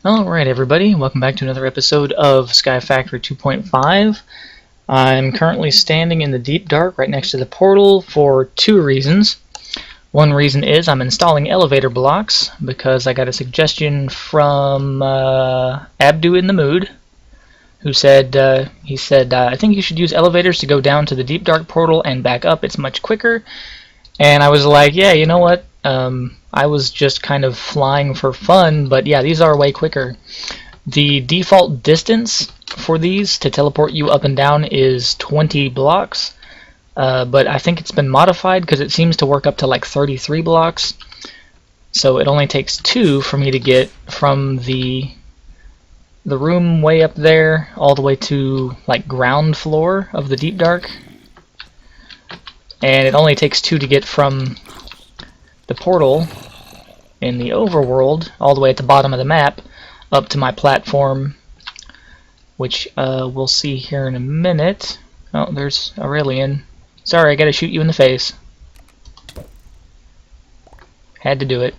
Alright everybody, welcome back to another episode of Sky Factory 2.5. I'm currently standing in the deep dark right next to the portal for two reasons. One reason is I'm installing elevator blocks because I got a suggestion from Abdu in the Mood, who said, I think you should use elevators to go down to the deep dark portal and back up. It's much quicker. And I was like, yeah, you know what? I was just kind of flying for fun, but yeah, these are way quicker. The default distance for these to teleport you up and down is 20 blocks, but I think it's been modified because it seems to work up to like 33 blocks. So it only takes 2 for me to get from the room way up there all the way to like ground floor of the deep dark. And it only takes 2 to get from the portal in the overworld all the way at the bottom of the map up to my platform, which we'll see here in a minute. Oh, there's Aurelian. Sorry, I gotta shoot you in the face. Had to do it.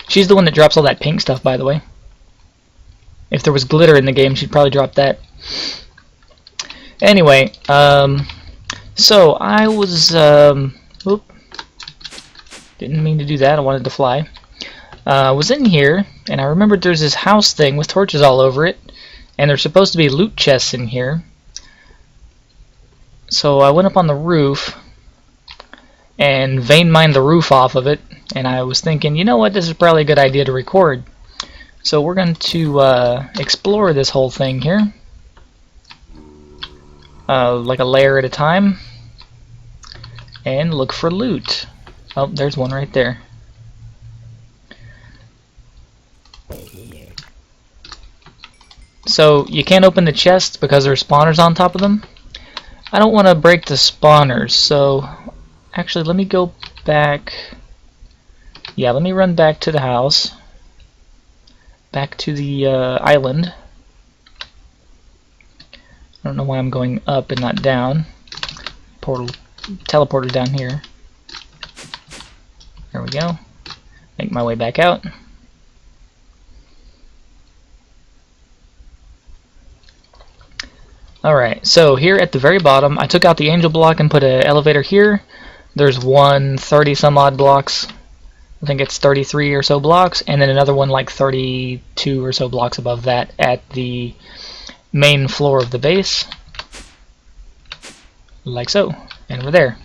She's the one that drops all that pink stuff, by the way. If there was glitter in the game, she'd probably drop that. Anyway, so I was, oop, didn't mean to do that, I wanted to fly. I was in here, and I remembered there's this house thing with torches all over it, and there's supposed to be loot chests in here. So I went up on the roof, and vein mined the roof off of it, and I was thinking, you know what, this is probably a good idea to record. So we're going to explore this whole thing here, like a layer at a time, and look for loot. Oh, there's one right there. So you can't open the chests because there are spawners on top of them. I don't want to break the spawners, so actually let me go back. Yeah, let me run back to the house. Back to the island. I don't know why I'm going up and not down. Teleporter down here. There we go. Make my way back out. Alright, so here at the very bottom, I took out the angel block and put an elevator here. There's one 30 some odd blocks. I think it's 33 or so blocks, and then another one like 32 or so blocks above that at the main floor of the base. Like so. And we're there.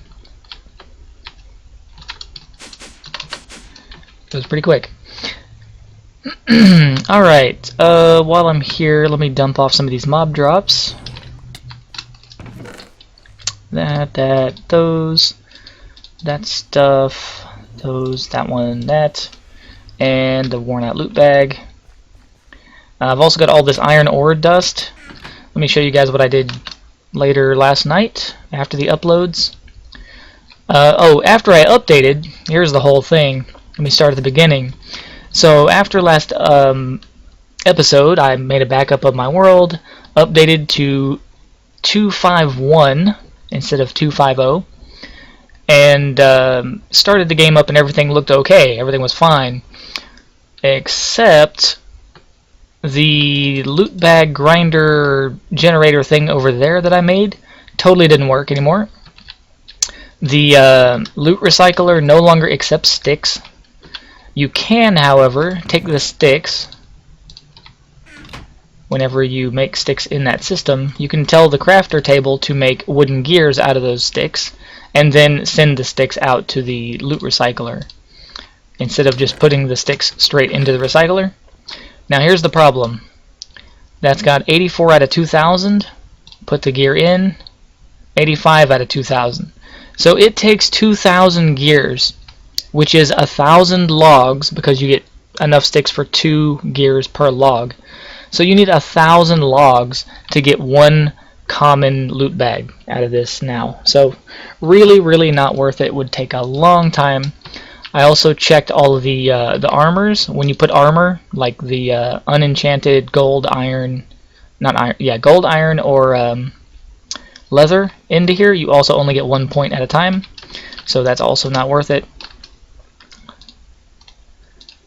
It was pretty quick. Alright, while I'm here, let me dump off some of these mob drops. Those, that stuff, those, that one, that, and the worn out loot bag. I've also got all this iron ore dust. Let me show you guys what I did later last night after the uploads. Oh, after I updated, here's the whole thing. Let me start at the beginning. So after last episode, I made a backup of my world, updated to 251 instead of 250, and started the game up and everything looked okay. Everything was fine, except the loot bag grinder generator thing over there that I made totally didn't work anymore. The loot recycler no longer accepts sticks. You can, however, take the sticks. Whenever you make sticks in that system, you can tell the crafter table to make wooden gears out of those sticks, and then send the sticks out to the loot recycler, instead of just putting the sticks straight into the recycler. Now here's the problem. That's got 84 out of 2000. Put the gear in. 85 out of 2000. So it takes 2000 gears, which is 1000 logs, because you get enough sticks for 2 gears per log. So you need 1000 logs to get one common loot bag out of this now. So really, really not worth it. Would take a long time. I also checked all of the armors. When you put armor, like the unenchanted gold, iron, not iron, yeah, gold, iron, or leather into here, you also only get 1 point at a time. So that's also not worth it.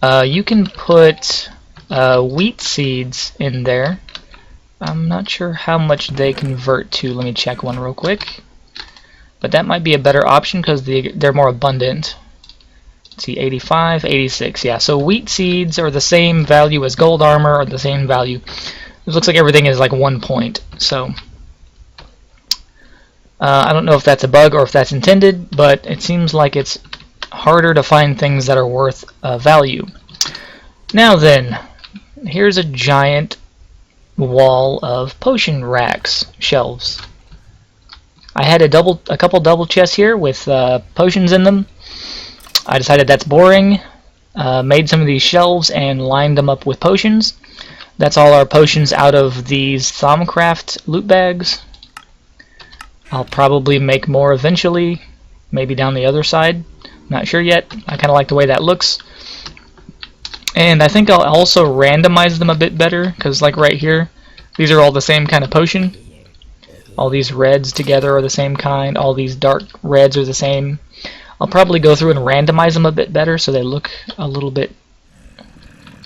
You can put wheat seeds in there. I'm not sure how much they convert to. Let me check one real quick. But that might be a better option because they're more abundant. Let's see, 85, 86. Yeah, so wheat seeds are the same value as gold armor, or the same value. It looks like everything is like 1 point. So I don't know if that's a bug or if that's intended, but it seems like it's harder to find things that are worth value. Now then, here's a giant wall of potion racks, shelves. I had a couple double chests here with potions in them. I decided that's boring. Made some of these shelves and lined them up with potions. That's all our potions out of these Thaumcraft loot bags. I'll probably make more eventually, maybe down the other side. Not sure yet. I kind of like the way that looks. And I think I'll also randomize them a bit better, because like right here, these are all the same kind of potion. All these reds together are the same kind. All these dark reds are the same. I'll probably go through and randomize them a bit better so they look a little bit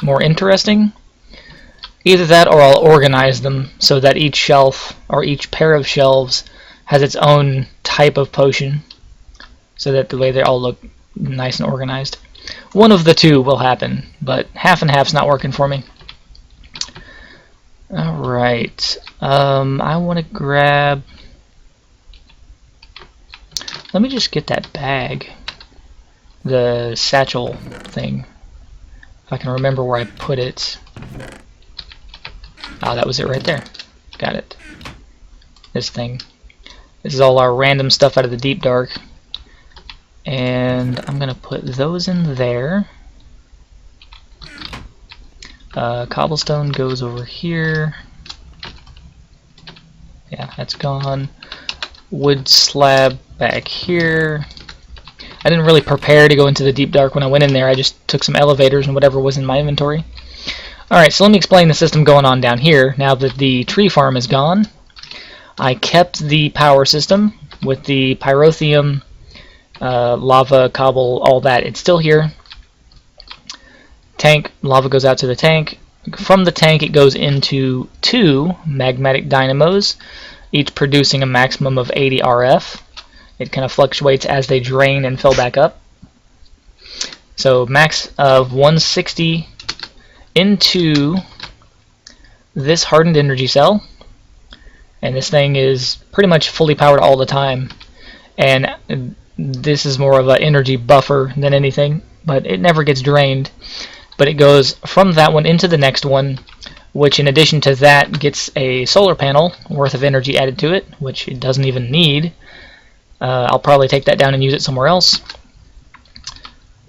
more interesting. Either that or I'll organize them so that each shelf or each pair of shelves has its own type of potion, so that the way they all look nice and organized. One of the two will happen, but half and half's not working for me. Alright, I want to grab... Let me just get that bag. The satchel thing. If I can remember where I put it. Oh, that was it right there. Got it. This thing. This is all our random stuff out of the Deep Dark. And I'm going to put those in there. Cobblestone goes over here. Yeah, that's gone. Wood slab back here. I didn't really prepare to go into the Deep Dark when I went in there. I just took some elevators and whatever was in my inventory. Alright, so let me explain the system going on down here. Now that the tree farm is gone, I kept the power system with the pyrotheum, lava, cobble, all that. It's still here. Tank, lava goes out to the tank. From the tank it goes into 2 magmatic dynamos, each producing a maximum of 80 RF. It kind of fluctuates as they drain and fill back up. So max of 160 into this hardened energy cell. And this thing is pretty much fully powered all the time. And this is more of an energy buffer than anything, but it never gets drained. But it goes from that one into the next one, which in addition to that gets a solar panel worth of energy added to it, which it doesn't even need. I'll probably take that down and use it somewhere else.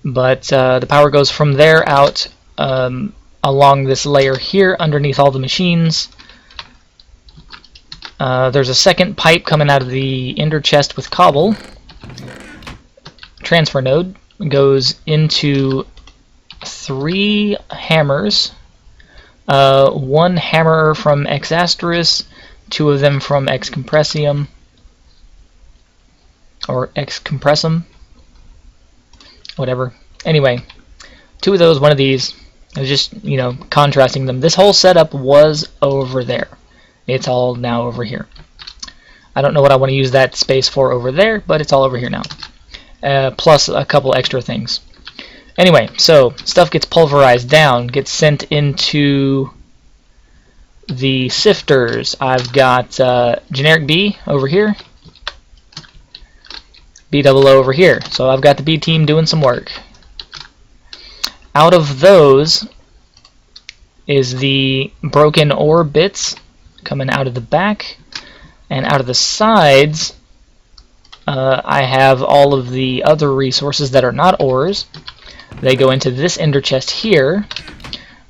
But the power goes from there out along this layer here underneath all the machines. There's a second pipe coming out of the ender chest with cobble. Transfer node goes into 3 hammers. 1 hammer from Exasterus, 2 of them from Excompressium, or Excompressum, whatever. Anyway, 2 of those, 1 of these. I was just, you know, contrasting them. This whole setup was over there. It's all now over here. I don't know what I want to use that space for over there, but it's all over here now. Plus a couple extra things. Anyway, so stuff gets pulverized down, gets sent into the sifters. I've got generic B over here, B00 over here. So I've got the B team doing some work. Out of those is the broken ore bits coming out of the back, and out of the sides I have all of the other resources that are not ores. They go into this ender chest here,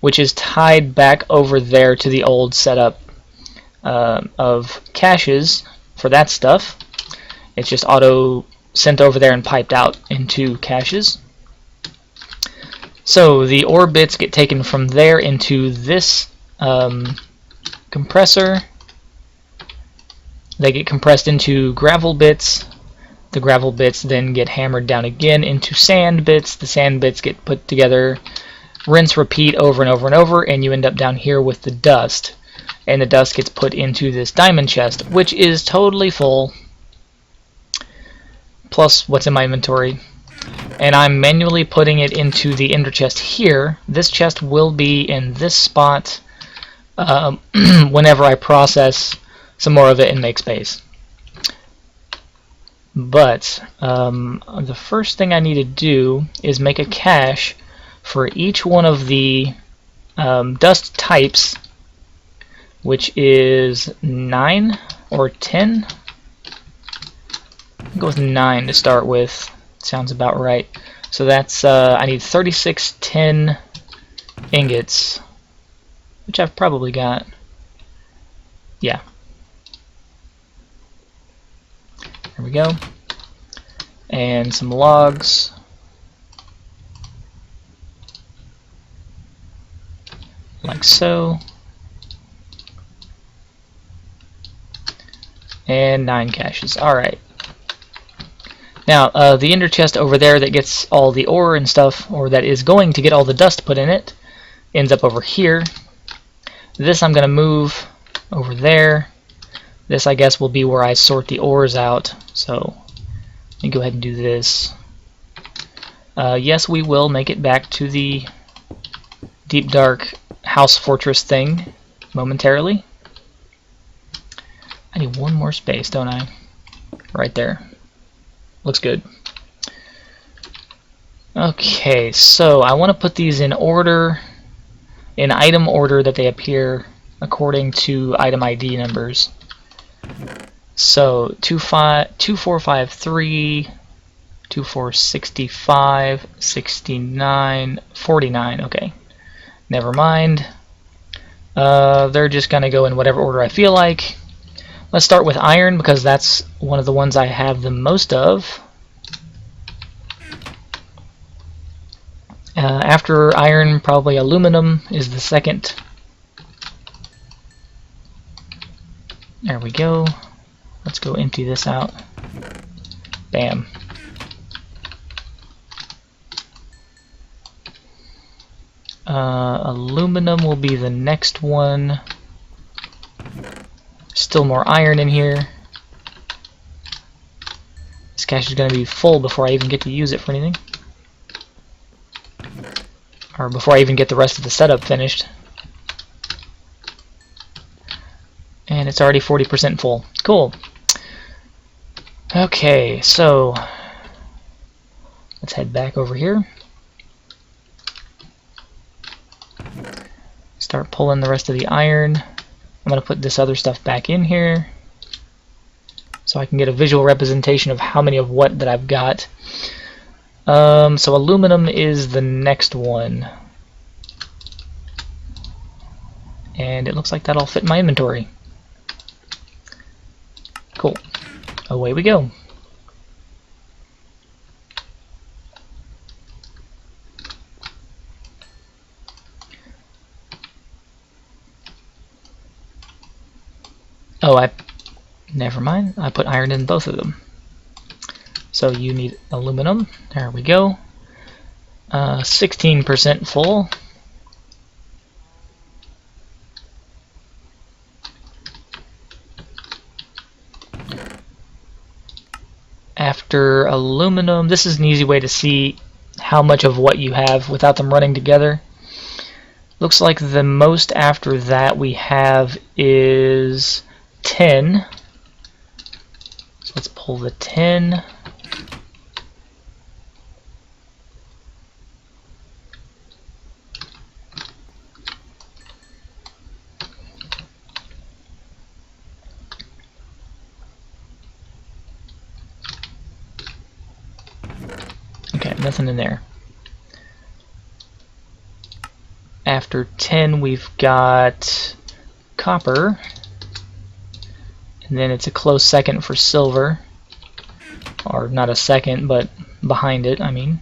which is tied back over there to the old setup of caches for that stuff. It's just auto sent over there and piped out into caches. So the ore bits get taken from there into this compressor. They get compressed into gravel bits. The gravel bits then get hammered down again into sand bits. The sand bits get put together rinse, repeat over and over and over, and you end up down here with the dust. And the dust gets put into this diamond chest, which is totally full, plus what's in my inventory. And I'm manually putting it into the ender chest here. This chest will be in this spot whenever I process some more of it and make space. But the first thing I need to do is make a cache for each one of the dust types, which is 9 or 10. I'll go with 9 to start with. Sounds about right. So that's I need 36 tin ingots, which I've probably got. Yeah. There we go. And some logs. Like so. And 9 caches. Alright. Now, the ender chest over there that gets all the ore and stuff, or that is going to get all the dust put in it, ends up over here. This I'm going to move over there. This, I guess, will be where I sort the ores out. So, let me go ahead and do this. Yes, we will make it back to the deep dark house fortress thing momentarily. I need one more space, don't I? Right there. Looks good. Okay, so I want to put these in order, in item order that they appear according to item ID numbers. So 2453, 2465, 69, 49. Okay, never mind. They're just gonna go in whatever order I feel like. Let's start with iron because that's one of the ones I have the most of. After iron, probably aluminum is the second. There we go. Let's go empty this out. Bam. Aluminum will be the next one. Still more iron in here. This cache is going to be full before I even get to use it for anything. Or before I even get the rest of the setup finished. And it's already 40% full. Cool. Okay, so let's head back over here. Start pulling the rest of the iron. I'm going to put this other stuff back in here so I can get a visual representation of how many of what that I've got. So aluminum is the next one. And it looks like that'll fit in my inventory. Cool. Away we go. Oh, never mind. I put iron in both of them. So you need aluminum. There we go. 16% full. After aluminum, this is an easy way to see how much of what you have without them running together. Looks like the most after that we have is 10. So let's pull the 10. Okay, nothing in there. After 10 we've got copper. And then it's a close second for silver. Or not a second, but behind it, I mean.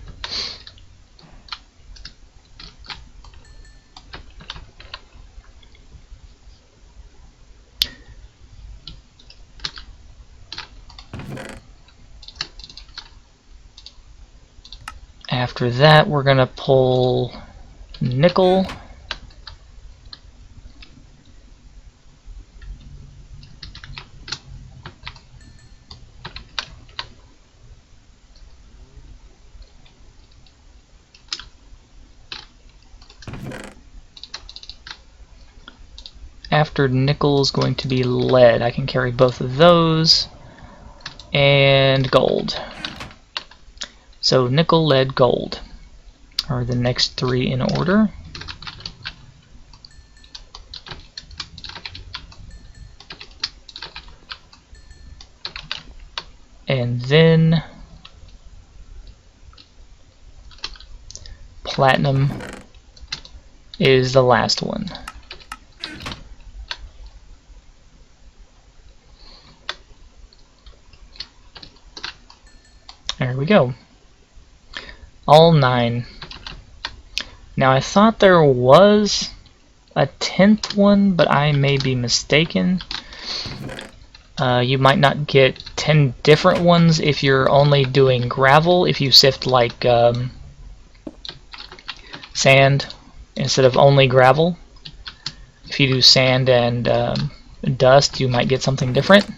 After that, we're going to pull nickel. After nickel is going to be lead. I can carry both of those. And gold. So nickel, lead, gold are the next three in order. And then platinum is the last one. There we go. All 9. Now I thought there was a 10th one, but I may be mistaken. You might not get 10 different ones if you're only doing gravel, if you sift like sand instead of only gravel. If you do sand and dust, you might get something different.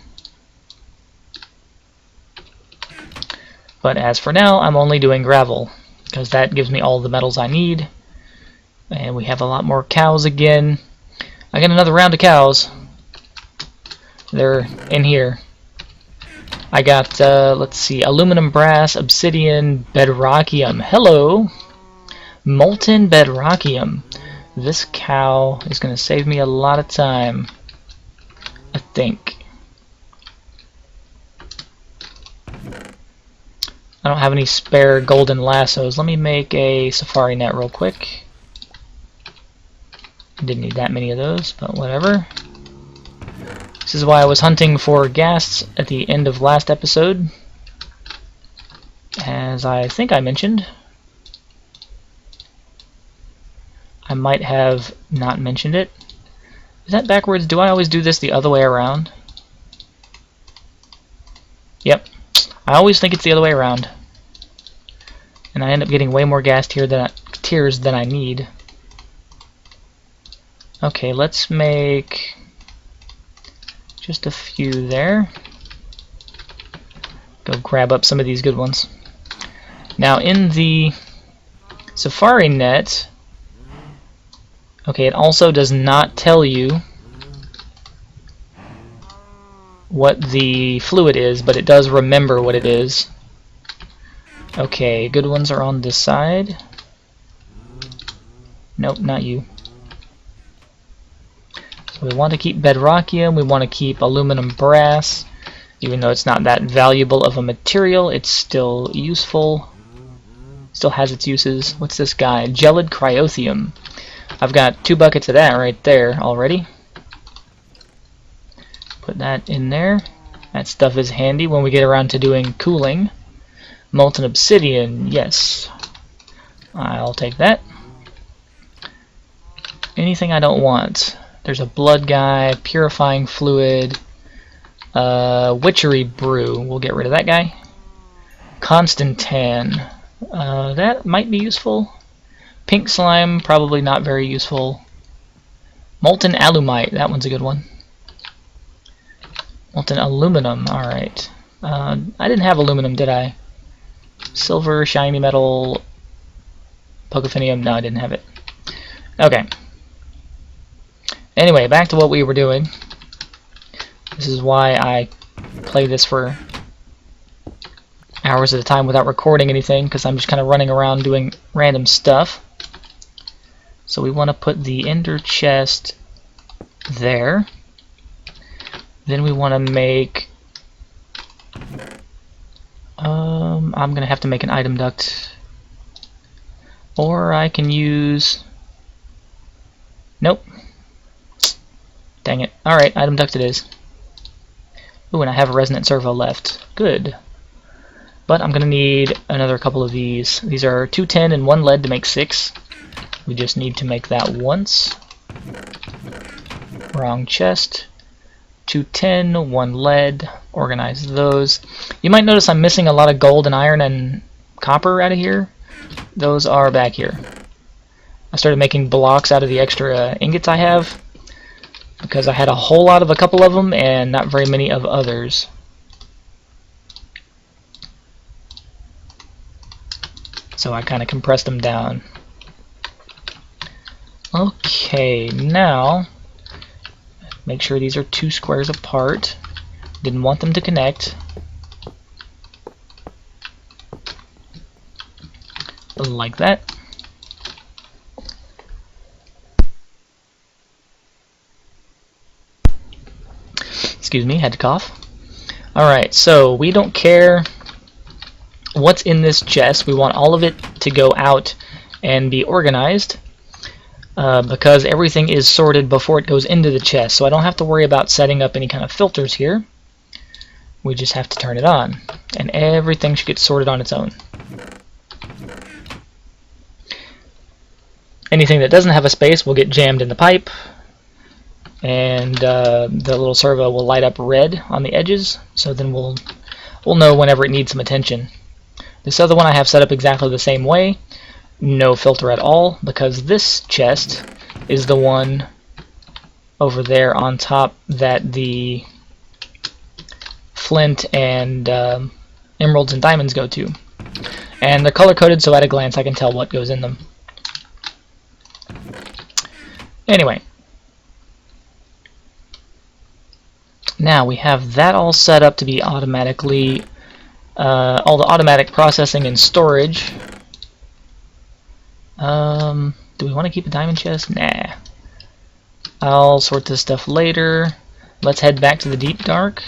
But as for now, I'm only doing gravel, because that gives me all the metals I need. And we have a lot more cows again. I got another round of cows. They're in here. I got, let's see, aluminum, brass, obsidian, bedrockium. Hello! Molten bedrockium. This cow is going to save me a lot of time, I think. I don't have any spare golden lassos. Let me make a safari net real quick. Didn't need that many of those, but whatever. This is why I was hunting for ghasts at the end of last episode, as I think I mentioned. I might have not mentioned it. Is that backwards? Do I always do this the other way around? Yep. I always think it's the other way around. And I end up getting way more gas tiers than I need. Okay, let's make just a few there. Go grab up some of these good ones. Now in the safari net, okay, it also does not tell you what the fluid is, but it does remember what it is. Okay, good ones are on this side. Nope, not you. So we want to keep bedrockium, we want to keep aluminum, brass. Even though it's not that valuable of a material, it's still useful. Still has its uses. What's this guy? Gelid cryothium. I've got 2 buckets of that right there already. Put that in there. That stuff is handy when we get around to doing cooling. Molten obsidian, yes. I'll take that. Anything I don't want. There's a blood guy, purifying fluid, witchery brew. We'll get rid of that guy. Constantan. That might be useful. Pink slime, probably not very useful. Molten alumite, that one's a good one. Molten aluminum, alright. I didn't have aluminum, did I? Silver, shiny metal, pocophinium, no, I didn't have it. Okay. Anyway, back to what we were doing. This is why I play this for hours at a time without recording anything, because I'm just kind of running around doing random stuff. So we want to put the ender chest there. Then we want to make... I'm going to have to make an item duct. Or I can use... Nope. Dang it. Alright, item duct it is. Ooh, and I have a resonant servo left. Good. But I'm going to need another couple of these. These are 2 tin and 1 lead to make 6. We just need to make that once. Wrong chest. 2 tin, 1 lead. Organize those. You might notice I'm missing a lot of gold and iron and copper out of here. Those are back here. I started making blocks out of the extra ingots I have, because I had a whole lot of a couple of them and not very many of others. So I kind of compressed them down. Okay, now make sure these are 2 squares apart. Didn't want them to connect. Like that. Excuse me, had to cough. Alright, so we don't care what's in this chest. We want all of it to go out and be organized, because everything is sorted before it goes into the chest. So I don't have to worry about setting up any kind of filters here. We just have to turn it on, and everything should get sorted on its own. Anything that doesn't have a space will get jammed in the pipe, and the little servo will light up red on the edges, so then we'll know whenever it needs some attention. This other one I have set up exactly the same way, no filter at all, because this chest is the one over there on top that the flint and emeralds and diamonds go to. And they're color coded, so at a glance I can tell what goes in them. Anyway, now we have that all set up to be automatically all the automatic processing and storage. Do we want to keep a diamond chest? Nah. I'll sort this stuff later. Let's head back to the deep dark.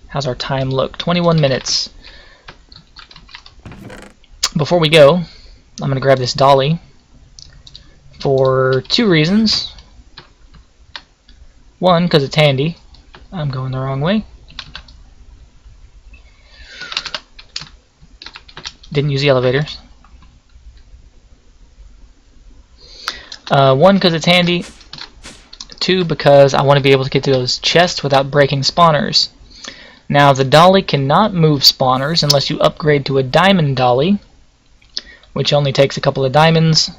How's our time look? 21 minutes. Before we go, I'm going to grab this dolly for 2 reasons. One, because it's handy. I'm going the wrong way. Didn't use the elevators. 1, because it's handy. 2, because I want to be able to get to those chests without breaking spawners. Now, the dolly cannot move spawners unless you upgrade to a diamond dolly, which only takes a couple of diamonds.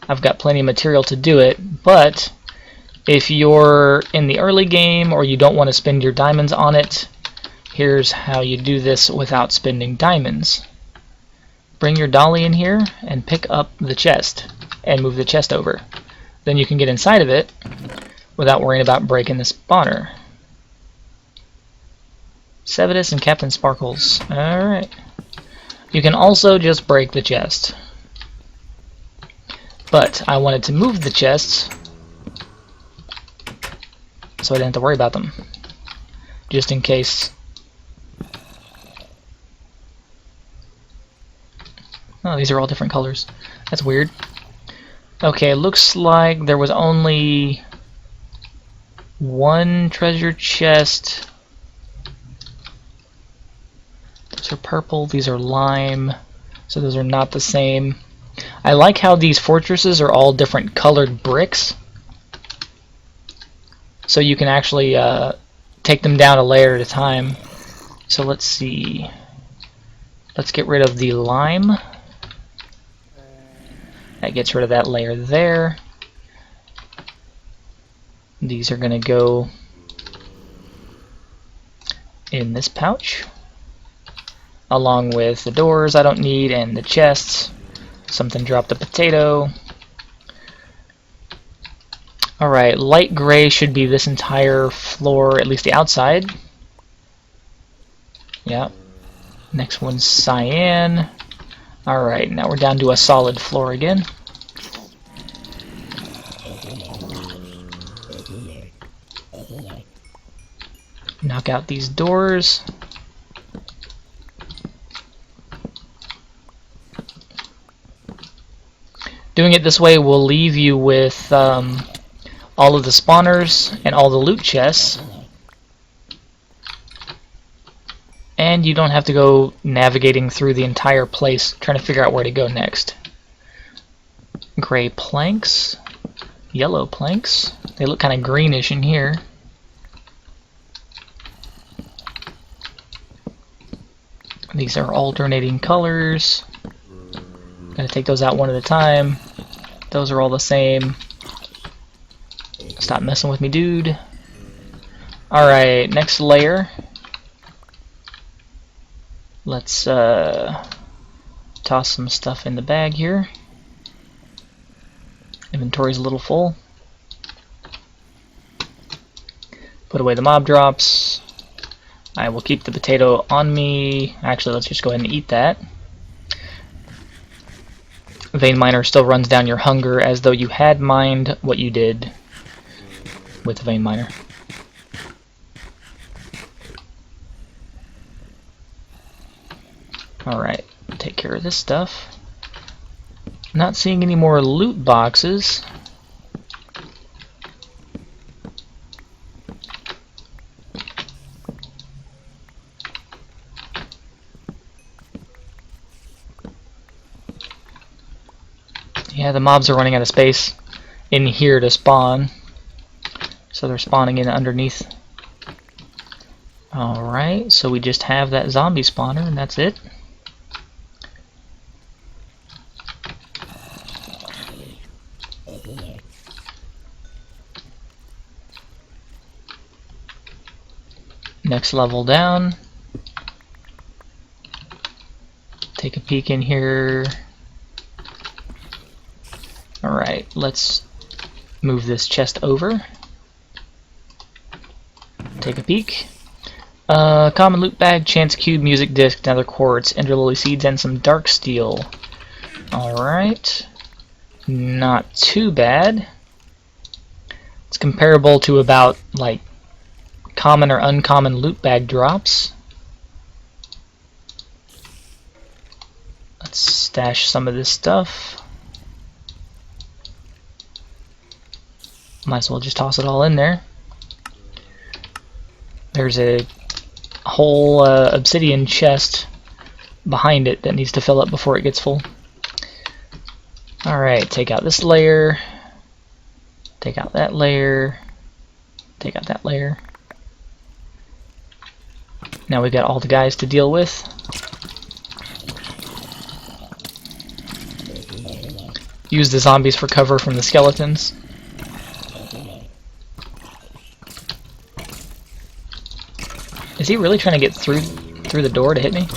I've got plenty of material to do it, but if you're in the early game or you don't want to spend your diamonds on it, here's how you do this without spending diamonds. Bring your dolly in here and pick up the chest and move the chest over. Then you can get inside of it without worrying about breaking the spawner. Sevidus and Captain Sparkles. Alright. You can also just break the chest. But I wanted to move the chests so I didn't have to worry about them. Just in case. Oh, these are all different colors. That's weird. Okay, looks like there was only 1 treasure chest. Those are purple, these are lime, so those are not the same. I like how these fortresses are all different colored bricks, so you can actually take them down a layer at a time. So let's see. Let's get rid of the lime. That gets rid of that layer there. These are going to go in this pouch, along with the doors I don't need and the chests. Something dropped a potato. Alright, light gray should be this entire floor, at least the outside. Yeah. Next one's cyan. Alright, now we're down to a solid floor again. Knock out these doors. Doing it this way will leave you with all of the spawners and all the loot chests. And you don't have to go navigating through the entire place trying to figure out where to go next. Gray planks, yellow planks. They look kind of greenish in here. These are alternating colors. Gonna take those out one at a time. Those are all the same. Stop messing with me, dude. Alright, next layer. Let's toss some stuff in the bag here. Inventory's a little full. Put away the mob drops. I will keep the potato on me. Actually, let's just go ahead and eat that. Vein Miner still runs down your hunger as though you had mined what you did with the Vein Miner. Alright, take care of this stuff. Not seeing any more loot boxes. Yeah, the mobs are running out of space in here to spawn, so they're spawning in underneath. Alright, so we just have that zombie spawner and that's it. Next level down. Take a peek in here. Alright, let's move this chest over. Take a peek. Common loot bag, chance cube, music disc, nether quartz, ender lily seeds, and some dark steel. Alright. Not too bad. It's comparable to about, like, common or uncommon loot bag drops. Let's stash some of this stuff. Might as well just toss it all in there. There's a whole obsidian chest behind it that needs to fill up before it gets full. Alright, take out this layer. Take out that layer. Take out that layer. Now we've got all the guys to deal with. Use the zombies for cover from the skeletons. Is he really trying to get through the door to hit me?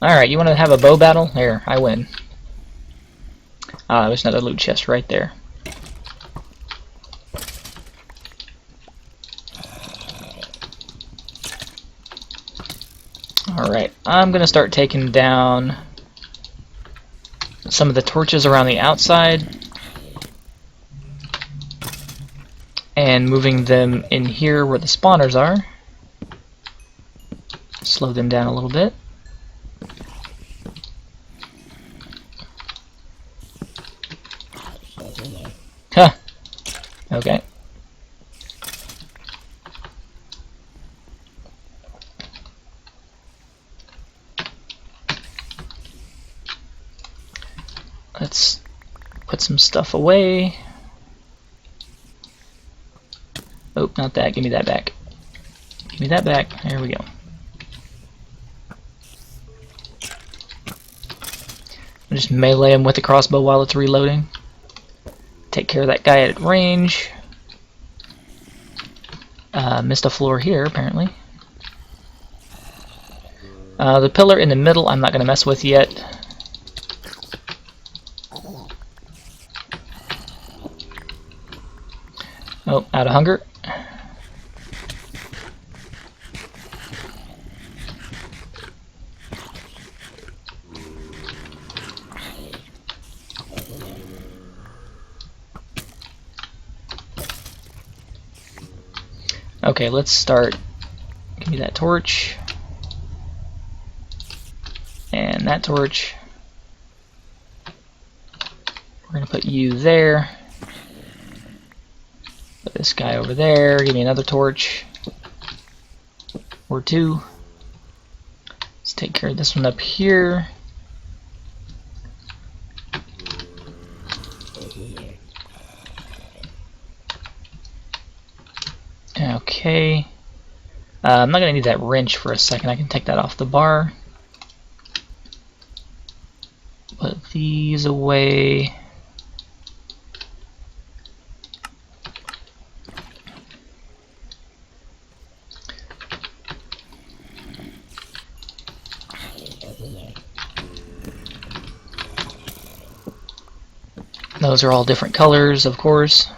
Alright, you want to have a bow battle? Here, I win. Ah, there's another loot chest right there. Alright, I'm gonna start taking down some of the torches around the outside and moving them in here where the spawners are. Slow them down a little bit. Huh. Okay. Let's put some stuff away. Oh, not that. Give me that back. Give me that back. There we go. I'll just melee him with the crossbow while it's reloading. Take care of that guy at range. Missed a floor here, apparently. The pillar in the middle I'm not going to mess with yet. Oh, out of hunger. Okay, let's start. Give me that torch. And that torch. We're going to put you there. Put this guy over there. Give me another torch. Or two. Let's take care of this one up here. Okay. I'm not going to need that wrench for a second. I can take that off the bar. Put these away. Those are all different colors, of course.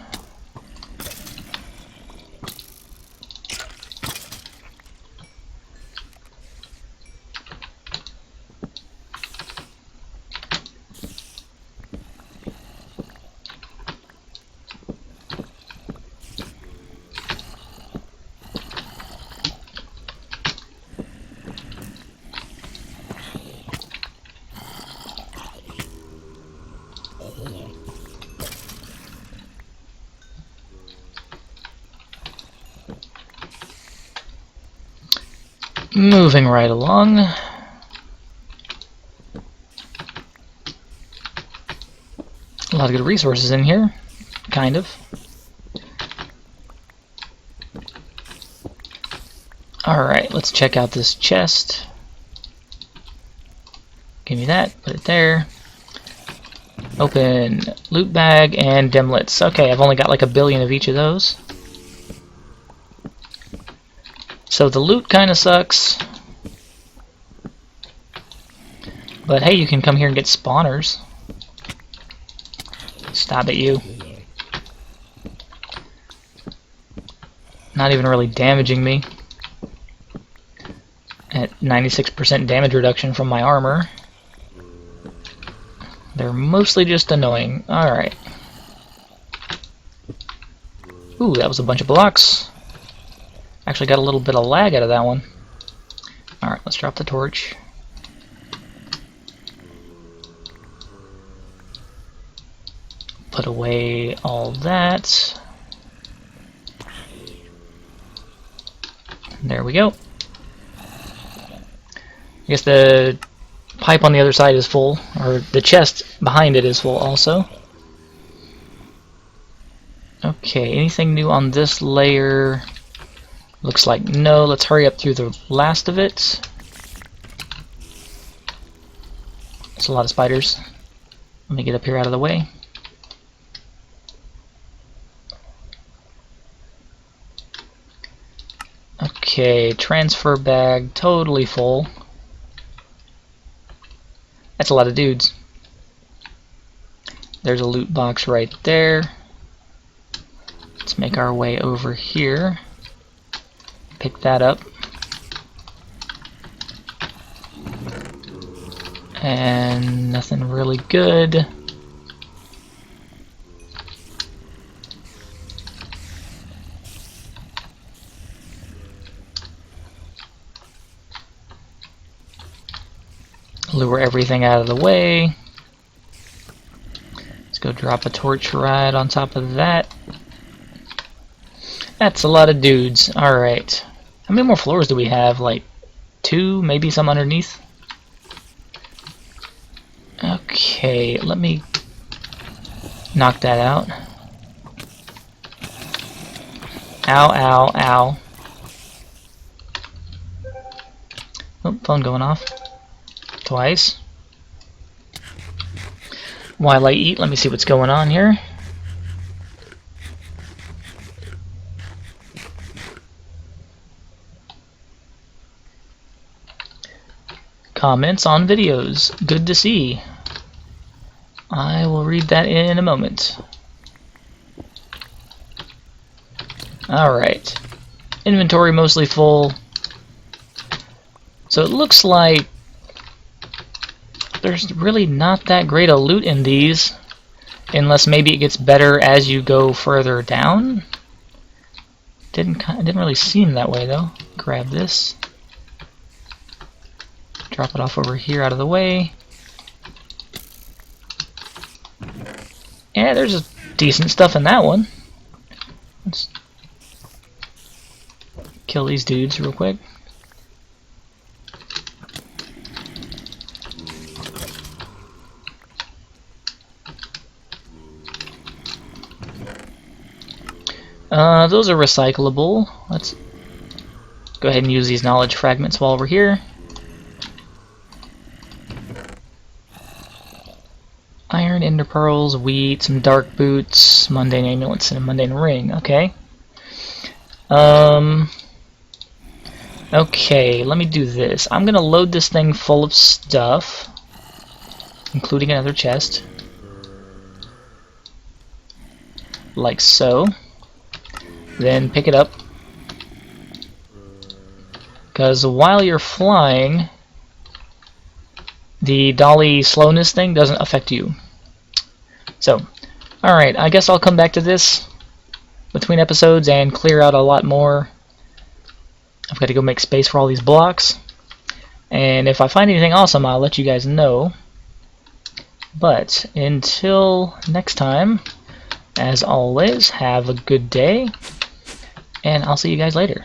Moving right along. A lot of good resources in here, kind of. Alright, let's check out this chest. Give me that, put it there. Open loot bag and demlets. Okay, I've only got like 1 billion of each of those. So the loot kind of sucks. But hey, you can come here and get spawners. Stop at you. Not even really damaging me. At 96% damage reduction from my armor. They're mostly just annoying. Alright. Ooh, that was a bunch of blocks. Actually got a little bit of lag out of that one. Alright, let's drop the torch. Put away all that. There we go. I guess the pipe on the other side is full, or the chest behind it is full also. Okay, anything new on this layer? Looks like no. Let's hurry up through the last of it. It's a lot of spiders. Let me get up here out of the way. Okay, transfer bag totally full. That's a lot of dudes. There's a loot box right there. Let's make our way over here. Pick that up. And nothing really good. Lure everything out of the way. Let's go drop a torch right on top of that. That's a lot of dudes. Alright. How many more floors do we have? Like 2? Maybe some underneath? Okay, let me knock that out. Ow, ow, ow. Oh, phone going off. Twice. While I eat, let me see what's going on here. Comments on videos. Good to see. I will read that in a moment. Alright. Inventory mostly full. So it looks like there's really not that great a loot in these, unless maybe it gets better as you go further down. Didn't really seem that way though. Grab this. Drop it off over here out of the way. Yeah, there's decent stuff in that one. Let's kill these dudes real quick. Those are recyclable. Let's go ahead and use these knowledge fragments while we're here. pearls, wheat, some dark boots, mundane amulets, and a mundane ring. Okay. Okay, let me do this. I'm gonna load this thing full of stuff, including another chest. Like so. Then pick it up. Because while you're flying, the dolly slowness thing doesn't affect you. So, alright, I guess I'll come back to this between episodes and clear out a lot more. I've got to go make space for all these blocks. And if I find anything awesome, I'll let you guys know. But until next time, as always, have a good day, and I'll see you guys later.